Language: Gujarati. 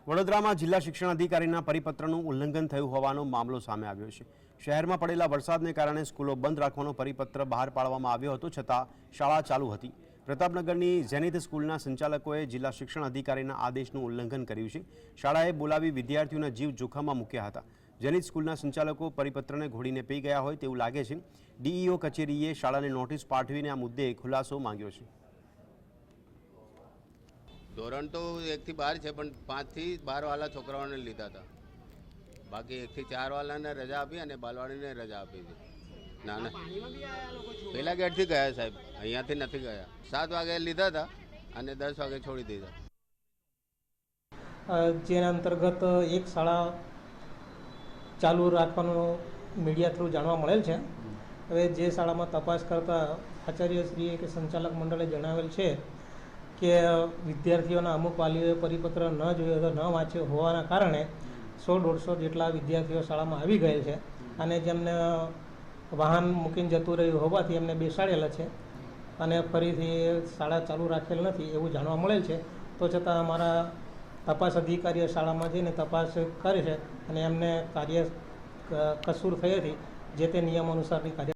વડોદરામાં જિલ્લા શિક્ષણ અધિકારીના પરિપત્રનું ઉલ્લંઘન થયું હોવાનો મામલો સામે આવ્યો છે। શહેરમાં પડેલા વરસાદને કારણે સ્કૂલો બંધ રાખવાનો પરિપત્ર બહાર પાડવામાં આવ્યો હતો, છતાં શાળા ચાલુ હતી। પ્રતાપનગરની ઝેનિથ સ્કૂલના સંચાલકોએ જિલ્લા શિક્ષણ અધિકારીના આદેશનું ઉલ્લંઘન કર્યું છે। શાળાએ બોલાવી વિદ્યાર્થીઓના જીવ જોખમમાં મૂક્યા હતા। ઝેનિથ સ્કૂલના સંચાલકો પરિપત્રને ઘોડીને પી ગયા હોય તેવું લાગે છે। ડીઈઓ કચેરીએ શાળાને નોટિસ પાઠવીને આ મુદ્દે ખુલાસો માંગ્યો છે। ધોરણ તો 1 થી 12 છે, પણ 5 થી 12 વાળા છોકરાઓને લીધા હતા। બાકી 1 થી 4 વાળાને રજા આપી અને બાલવાડીને રજા આપી હતી। ના ના, પહેલા ગેટથી ગયા સાહેબ, અહીંયાથી નથી ગયા। 7 વાગે લીધા હતા અને 10 વાગે છોડી દીધા। જેના અંતર્ગત એક શાળા ચાલુ રાખવાનું મીડિયા થ્રુ જાણવા મળેલ છે। હવે જે શાળામાં તપાસ કરતા આચાર્યશ્રીએ કે સંચાલક મંડળે જણાવેલ છે કે વિદ્યાર્થીઓના અમુક વાલીઓએ પરિપત્ર ન જોયો તો ન વાંચ્યો હોવાના કારણે 100-150 જેટલા વિદ્યાર્થીઓ શાળામાં આવી ગયેલ છે અને જેમને વાહન મૂકીને જતું રહ્યું હોવાથી એમને બેસાડેલા છે અને ફરીથી શાળા ચાલુ રાખેલ નથી એવું જાણવા મળેલ છે। તો છતાં અમારા તપાસ અધિકારીઓ શાળામાં જઈને તપાસ કરે છે અને એમને કસૂર થઈ હતી જે તે નિયમ અનુસારની કાર્ય